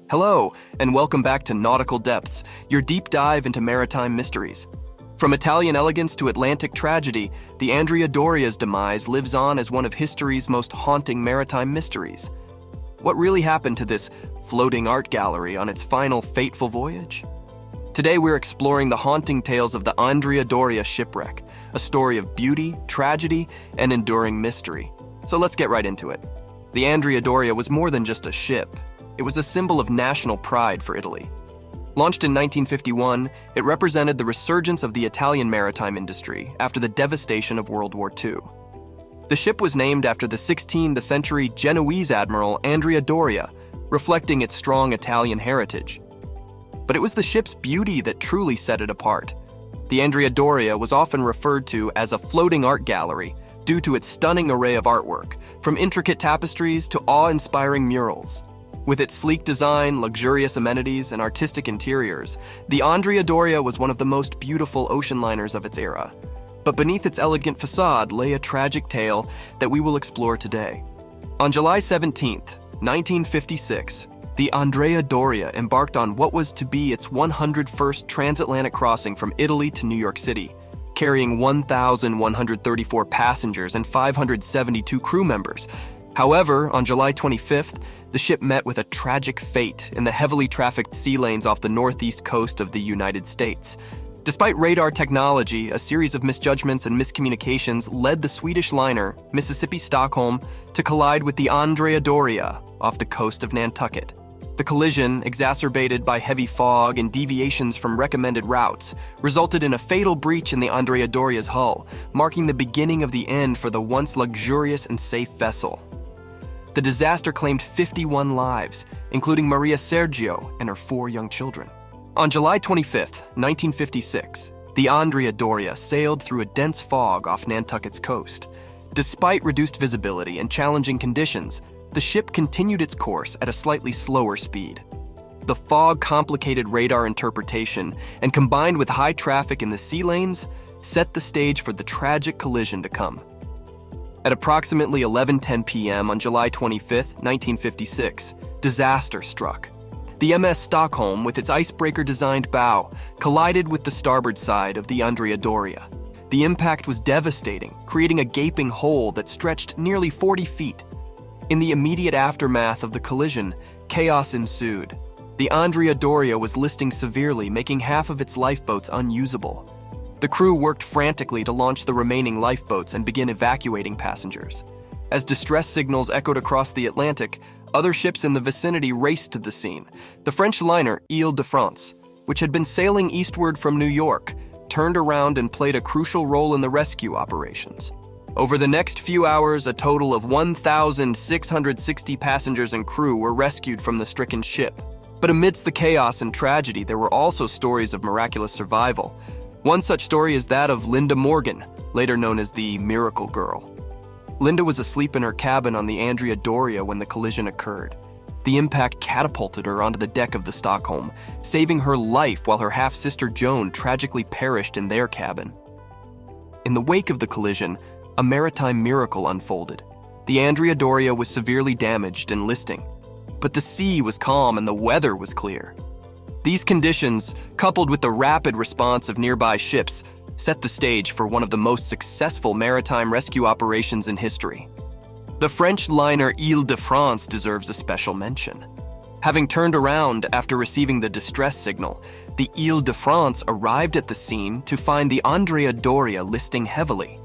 Hello, and welcome back to Nautical Depths, your deep dive into maritime mysteries. From Italian elegance to Atlantic tragedy, the Andrea Doria's demise lives on as one of history's most haunting maritime mysteries. What really happened to this floating art gallery on its final fateful voyage? Today we're exploring the haunting tales of the Andrea Doria shipwreck, a story of beauty, tragedy, and enduring mystery. So let's get right into it. The Andrea Doria was more than just a ship. It was a symbol of national pride for Italy. Launched in 1951, it represented the resurgence of the Italian maritime industry after the devastation of World War II. The ship was named after the 16th century Genoese admiral Andrea Doria, reflecting its strong Italian heritage. But it was the ship's beauty that truly set it apart. The Andrea Doria was often referred to as a floating art gallery due to its stunning array of artwork, from intricate tapestries to awe-inspiring murals. With its sleek design, luxurious amenities, and artistic interiors, the Andrea Doria was one of the most beautiful ocean liners of its era. But beneath its elegant facade lay a tragic tale that we will explore today. On July 17, 1956, the Andrea Doria embarked on what was to be its 101st transatlantic crossing from Italy to New York City, carrying 1,134 passengers and 572 crew members. However, on July 25th, the ship met with a tragic fate in the heavily trafficked sea lanes off the northeast coast of the United States. Despite radar technology, a series of misjudgments and miscommunications led the Swedish liner, Mississippi Stockholm, to collide with the Andrea Doria off the coast of Nantucket. The collision, exacerbated by heavy fog and deviations from recommended routes, resulted in a fatal breach in the Andrea Doria's hull, marking the beginning of the end for the once luxurious and safe vessel. The disaster claimed 51 lives, including Maria Sergio and her 4 young children. On July 25, 1956, the Andrea Doria sailed through a dense fog off Nantucket's coast. Despite reduced visibility and challenging conditions, the ship continued its course at a slightly slower speed. The fog complicated radar interpretation and, combined with high traffic in the sea lanes, set the stage for the tragic collision to come. At approximately 11:10 p.m. on July 25, 1956, disaster struck. The MS Stockholm, with its icebreaker-designed bow, collided with the starboard side of the Andrea Doria. The impact was devastating, creating a gaping hole that stretched nearly 40 feet. In the immediate aftermath of the collision, chaos ensued. The Andrea Doria was listing severely, making half of its lifeboats unusable. The crew worked frantically to launch the remaining lifeboats and begin evacuating passengers. As distress signals echoed across the Atlantic, other ships in the vicinity raced to the scene. The French liner Ile-de-France, which had been sailing eastward from New York, turned around and played a crucial role in the rescue operations. Over the next few hours, a total of 1,660 passengers and crew were rescued from the stricken ship. But amidst the chaos and tragedy, there were also stories of miraculous survival. One such story is that of Linda Morgan, later known as the Miracle Girl. Linda was asleep in her cabin on the Andrea Doria when the collision occurred. The impact catapulted her onto the deck of the Stockholm, saving her life while her half-sister Joan tragically perished in their cabin. In the wake of the collision, a maritime miracle unfolded. The Andrea Doria was severely damaged and listing, but the sea was calm and the weather was clear. These conditions, coupled with the rapid response of nearby ships, set the stage for one of the most successful maritime rescue operations in history. The French liner Ile-de-France deserves a special mention. Having turned around after receiving the distress signal, the Ile-de-France arrived at the scene to find the Andrea Doria listing heavily.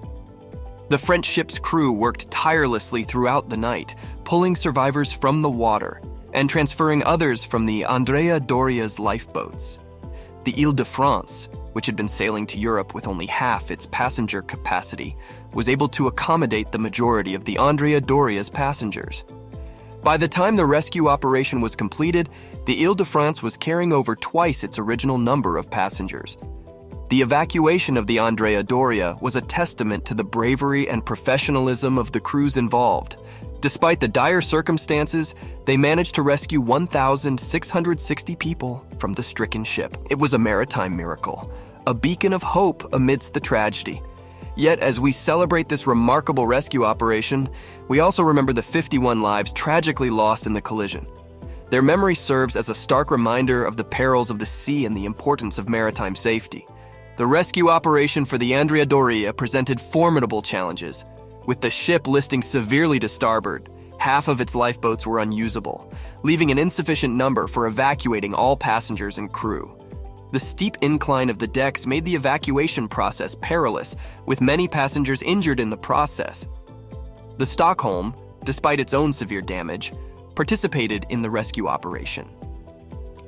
The French ship's crew worked tirelessly throughout the night, pulling survivors from the water and transferring others from the Andrea Doria's lifeboats. The Ile-de-France, which had been sailing to Europe with only half its passenger capacity, was able to accommodate the majority of the Andrea Doria's passengers. By the time the rescue operation was completed, the Ile-de-France was carrying over twice its original number of passengers. The evacuation of the Andrea Doria was a testament to the bravery and professionalism of the crews involved. Despite the dire circumstances, they managed to rescue 1,660 people from the stricken ship. It was a maritime miracle, a beacon of hope amidst the tragedy. Yet, as we celebrate this remarkable rescue operation, we also remember the 51 lives tragically lost in the collision. Their memory serves as a stark reminder of the perils of the sea and the importance of maritime safety. The rescue operation for the Andrea Doria presented formidable challenges. With the ship listing severely to starboard, half of its lifeboats were unusable, leaving an insufficient number for evacuating all passengers and crew. The steep incline of the decks made the evacuation process perilous, with many passengers injured in the process. The Stockholm, despite its own severe damage, participated in the rescue operation.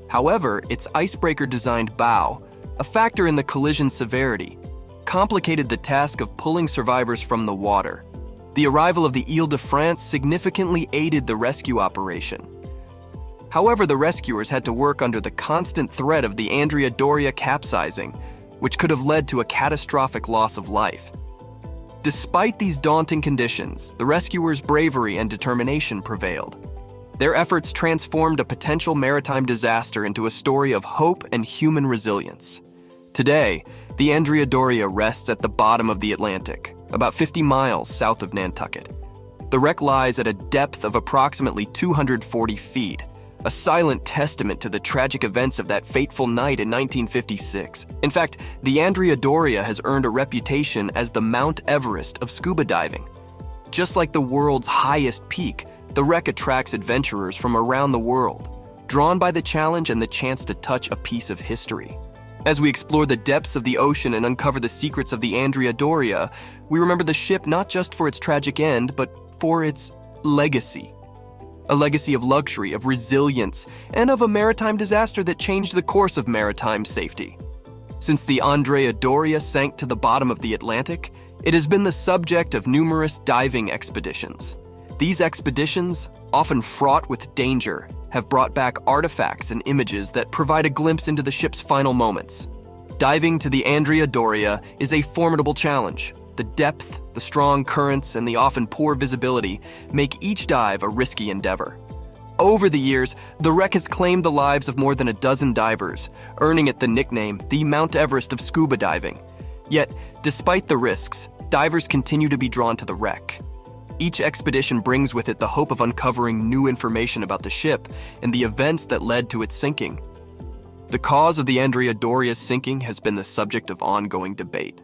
However, its icebreaker-designed bow, a factor in the collision severity, complicated the task of pulling survivors from the water. The arrival of the Ile-de-France significantly aided the rescue operation. However, the rescuers had to work under the constant threat of the Andrea Doria capsizing, which could have led to a catastrophic loss of life. Despite these daunting conditions, the rescuers' bravery and determination prevailed. Their efforts transformed a potential maritime disaster into a story of hope and human resilience. Today, the Andrea Doria rests at the bottom of the Atlantic, about 50 miles south of Nantucket. The wreck lies at a depth of approximately 240 feet, a silent testament to the tragic events of that fateful night in 1956. In fact, the Andrea Doria has earned a reputation as the Mount Everest of scuba diving. Just like the world's highest peak, the wreck attracts adventurers from around the world, drawn by the challenge and the chance to touch a piece of history. As we explore the depths of the ocean and uncover the secrets of the Andrea Doria, we remember the ship not just for its tragic end, but for its legacy. A legacy of luxury, of resilience, and of a maritime disaster that changed the course of maritime safety. Since the Andrea Doria sank to the bottom of the Atlantic, it has been the subject of numerous diving expeditions. These expeditions, often fraught with danger, have brought back artifacts and images that provide a glimpse into the ship's final moments. Diving to the Andrea Doria is a formidable challenge. The depth, the strong currents, and the often poor visibility make each dive a risky endeavor. Over the years, the wreck has claimed the lives of more than a dozen divers, earning it the nickname the Mount Everest of scuba diving. Yet, despite the risks, divers continue to be drawn to the wreck. Each expedition brings with it the hope of uncovering new information about the ship and the events that led to its sinking. The cause of the Andrea Doria's sinking has been the subject of ongoing debate.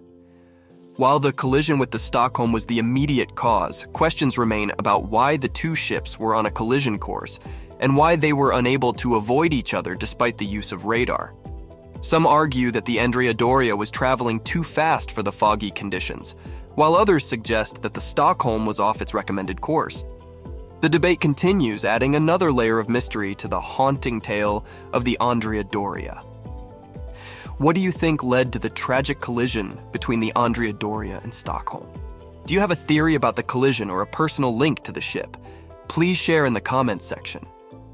While the collision with the Stockholm was the immediate cause, questions remain about why the two ships were on a collision course and why they were unable to avoid each other despite the use of radar. Some argue that the Andrea Doria was traveling too fast for the foggy conditions, while others suggest that the Stockholm was off its recommended course. The debate continues, adding another layer of mystery to the haunting tale of the Andrea Doria. What do you think led to the tragic collision between the Andrea Doria and Stockholm? Do you have a theory about the collision or a personal link to the ship? Please share in the comments section.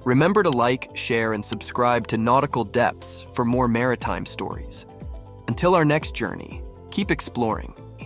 Remember to like, share, and subscribe to Nautical Depths for more maritime stories. Until our next journey, keep exploring.